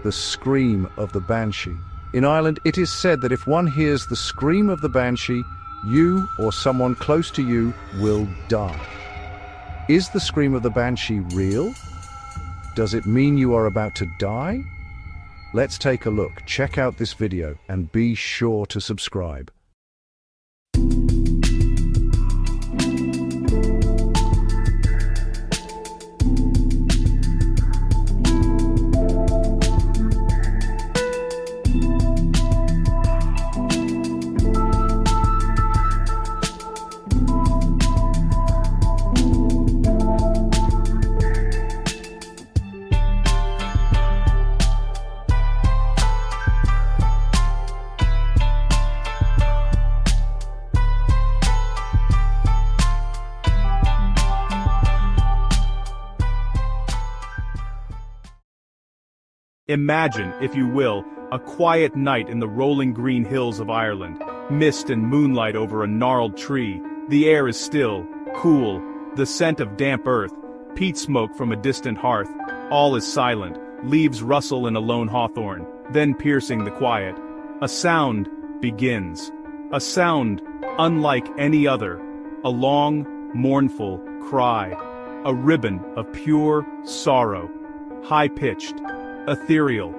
the scream of the Banshee. In Ireland, it is said that if one hears the scream of the Banshee, you or someone close to you will die. Is the scream of the Banshee real? Does it mean you are about to die? Let's take a look. Check out this video and be sure to subscribe. Imagine, if you will, a quiet night in the rolling green hills of Ireland. Mist and moonlight over a gnarled tree. The air is still, cool, the scent of damp earth, peat smoke from a distant hearth. All is silent, leaves rustle in a lone hawthorn, then piercing the quiet. A sound begins. A sound unlike any other. A long, mournful cry. A ribbon of pure sorrow. High-pitched. Ethereal.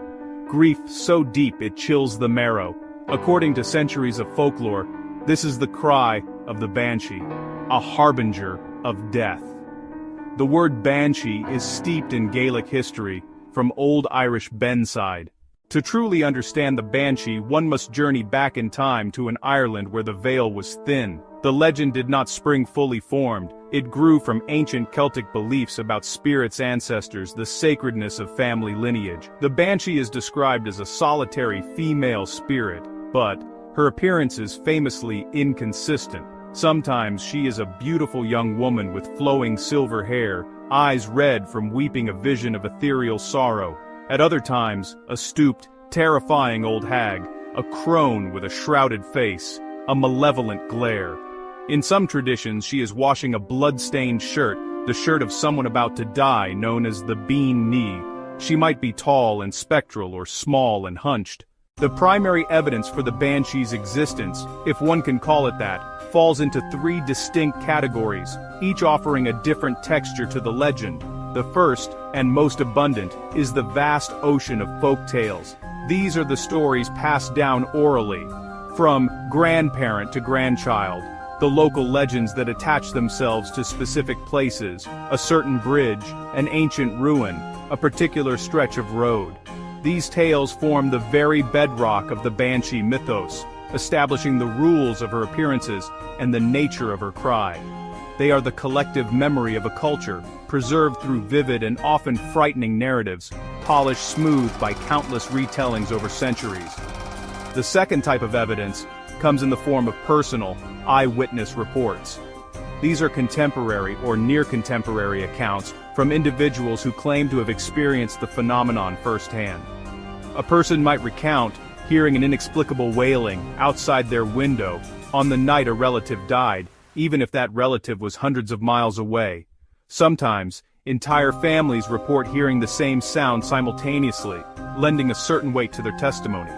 Grief so deep it chills the marrow. According to centuries of folklore, this is the cry of the Banshee, a harbinger of death. The word Banshee is steeped in Gaelic history, from Old Irish benside. To truly understand the Banshee, one must journey back in time to an Ireland where the veil was thin. The legend did not spring fully formed. It grew from ancient Celtic beliefs about spirits' ancestors, the sacredness of family lineage. The Banshee is described as a solitary female spirit, but her appearance is famously inconsistent. Sometimes she is a beautiful young woman with flowing silver hair, eyes red from weeping a vision of ethereal sorrow. At other times, a stooped, terrifying old hag, a crone with a shrouded face, a malevolent glare. In some traditions, she is washing a blood-stained shirt, the shirt of someone about to die, known as the bean knee. She might be tall and spectral or small and hunched. The primary evidence for the Banshee's existence, if one can call it that, falls into three distinct categories, each offering a different texture to the legend. The first, and most abundant, is the vast ocean of folk tales. These are the stories passed down orally, from grandparent to grandchild. The local legends that attach themselves to specific places, a certain bridge, an ancient ruin, a particular stretch of road. These tales form the very bedrock of the Banshee mythos, establishing the rules of her appearances and the nature of her cry. They are the collective memory of a culture, preserved through vivid and often frightening narratives, polished smooth by countless retellings over centuries. The second type of evidence comes in the form of personal, eyewitness reports. These are contemporary or near-contemporary accounts from individuals who claim to have experienced the phenomenon firsthand. A person might recount hearing an inexplicable wailing outside their window on the night a relative died, even if that relative was hundreds of miles away. Sometimes, entire families report hearing the same sound simultaneously, lending a certain weight to their testimony.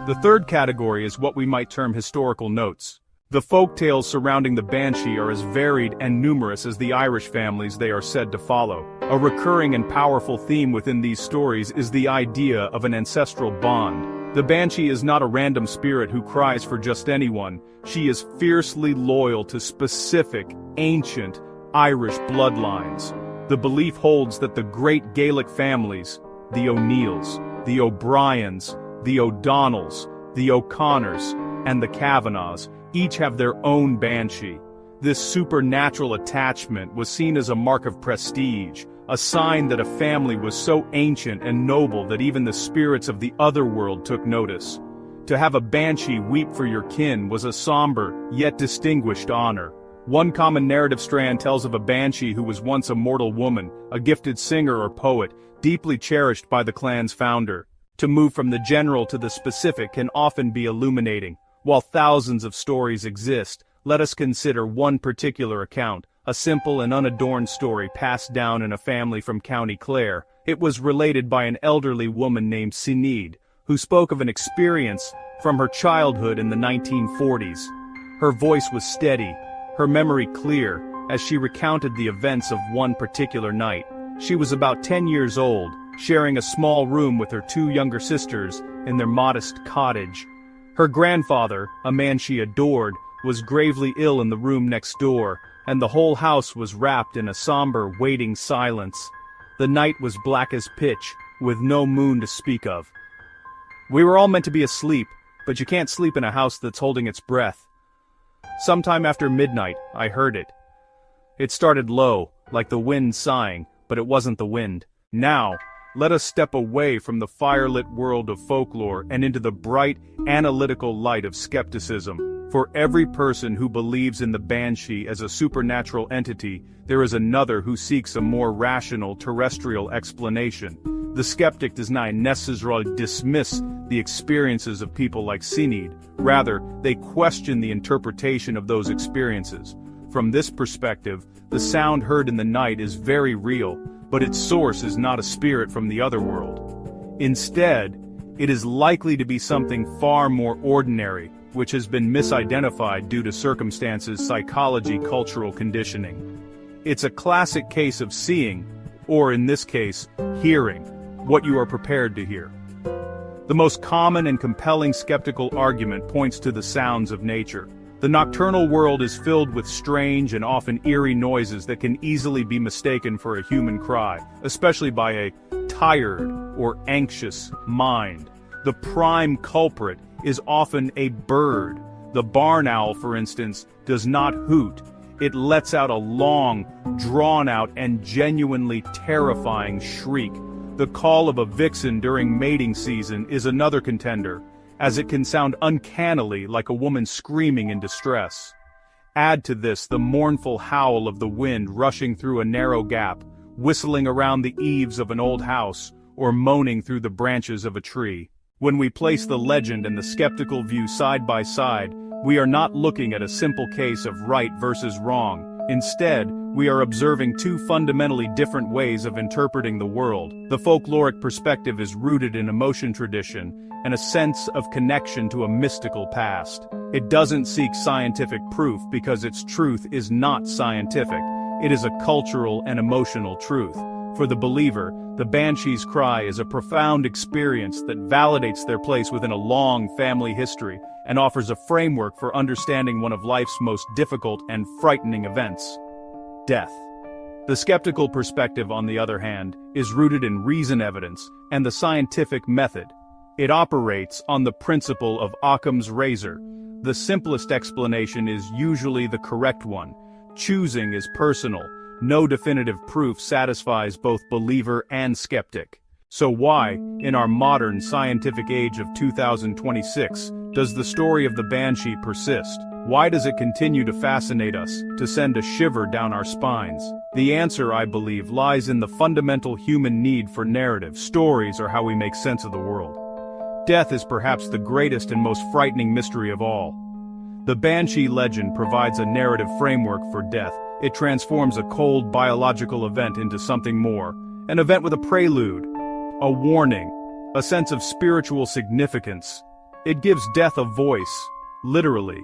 The third category is what we might term historical notes. The folk tales surrounding the Banshee are as varied and numerous as the Irish families they are said to follow. A recurring and powerful theme within these stories is the idea of an ancestral bond. The Banshee is not a random spirit who cries for just anyone. She is fiercely loyal to specific, ancient, Irish bloodlines. The belief holds that the great Gaelic families, the O'Neills, the O'Briens, the O'Donnells, the O'Connors, and the Kavanaghs, each have their own Banshee. This supernatural attachment was seen as a mark of prestige, a sign that a family was so ancient and noble that even the spirits of the otherworld took notice. To have a Banshee weep for your kin was a somber, yet distinguished honor. One common narrative strand tells of a Banshee who was once a mortal woman, a gifted singer or poet, deeply cherished by the clan's founder. To move from the general to the specific can often be illuminating. While thousands of stories exist, let us consider one particular account, a simple and unadorned story passed down in a family from County Clare, It was related by an elderly woman named Sinead, who spoke of an experience from her childhood in the 1940s. Her voice was steady, her memory clear, as she recounted the events of one particular night. She was about 10 years old, sharing a small room with her two younger sisters in their modest cottage. Her grandfather, a man she adored, was gravely ill in the room next door, and the whole house was wrapped in a somber, waiting silence. The night was black as pitch, with no moon to speak of. We were all meant to be asleep, but you can't sleep in a house that's holding its breath. Sometime after midnight, I heard it. It started low, like the wind sighing, but it wasn't the wind. Now, let us step away from the firelit world of folklore and into the bright, analytical light of skepticism. For every person who believes in the Banshee as a supernatural entity, there is another who seeks a more rational, terrestrial explanation. The skeptic does not necessarily dismiss the experiences of people like Sinead. Rather, they question the interpretation of those experiences. From this perspective, the sound heard in the night is very real, but its source is not a spirit from the other world. Instead, it is likely to be something far more ordinary, which has been misidentified due to circumstances, psychology, cultural conditioning. It's a classic case of seeing, or in this case, hearing, what you are prepared to hear. The most common and compelling skeptical argument points to the sounds of nature. The nocturnal world is filled with strange and often eerie noises that can easily be mistaken for a human cry, especially by a tired or anxious mind. The prime culprit is often a bird. The barn owl, for instance, does not hoot. It lets out a long, drawn-out, and genuinely terrifying shriek. The call of a vixen during mating season is another contender, as it can sound uncannily like a woman screaming in distress. Add to this the mournful howl of the wind rushing through a narrow gap, whistling around the eaves of an old house, or moaning through the branches of a tree. When we place the legend and the skeptical view side by side, we are not looking at a simple case of right versus wrong. Instead, we are observing two fundamentally different ways of interpreting the world. The folkloric perspective is rooted in emotion tradition and a sense of connection to a mystical past. It doesn't seek scientific proof because its truth is not scientific. It is a cultural and emotional truth. For the believer, the Banshee's cry is a profound experience that validates their place within a long family history and offers a framework for understanding one of life's most difficult and frightening events: death. The skeptical perspective, on the other hand, is rooted in reason evidence and the scientific method. It operates on the principle of Occam's razor. The simplest explanation is usually the correct one. Choosing is personal. No definitive proof satisfies both believer and skeptic. So why, in our modern scientific age of 2026, does the story of the Banshee persist? Why does it continue to fascinate us, to send a shiver down our spines? The answer, I believe, lies in the fundamental human need for narrative. Stories are how we make sense of the world. Death is perhaps the greatest and most frightening mystery of all. The Banshee legend provides a narrative framework for death. It transforms a cold biological event into something more, an event with a prelude, a warning, a sense of spiritual significance. It gives death a voice, literally.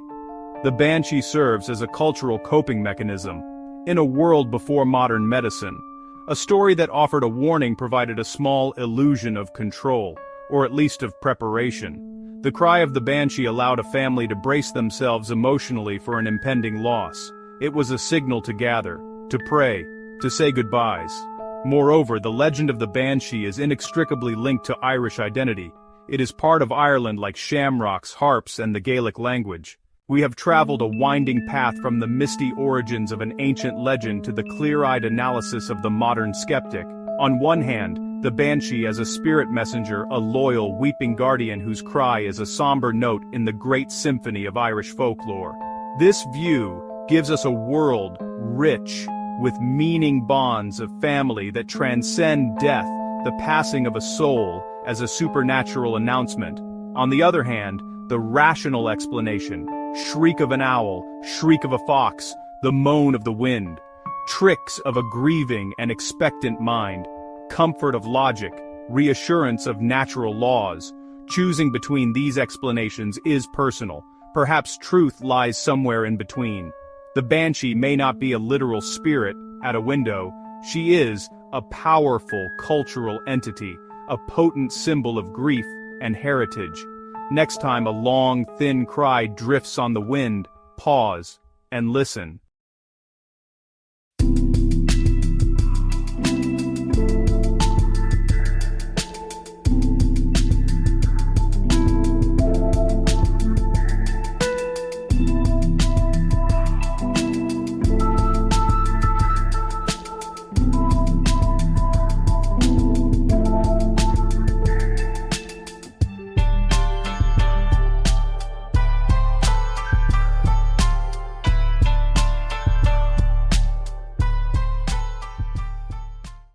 The Banshee serves as a cultural coping mechanism. In a world before modern medicine, a story that offered a warning provided a small illusion of control, or at least of preparation. The cry of the Banshee allowed a family to brace themselves emotionally for an impending loss. It was a signal to gather, to pray, to say goodbyes. Moreover, the legend of the Banshee is inextricably linked to Irish identity. It is part of Ireland like shamrocks, harps, and the Gaelic language. We have traveled a winding path from the misty origins of an ancient legend to the clear-eyed analysis of the modern skeptic. On one hand, the Banshee as a spirit messenger, a loyal, weeping guardian whose cry is a somber note in the great symphony of Irish folklore. This view gives us a world rich with meaning bonds of family that transcend death, the passing of a soul, as a supernatural announcement. On the other hand, the rational explanation, shriek of an owl, shriek of a fox, the moan of the wind, tricks of a grieving and expectant mind, comfort of logic, reassurance of natural laws. Choosing between these explanations is personal. Perhaps truth lies somewhere in between. The Banshee may not be a literal spirit at a window. She is a powerful cultural entity, a potent symbol of grief and heritage. Next time a long, thin cry drifts on the wind, pause and listen.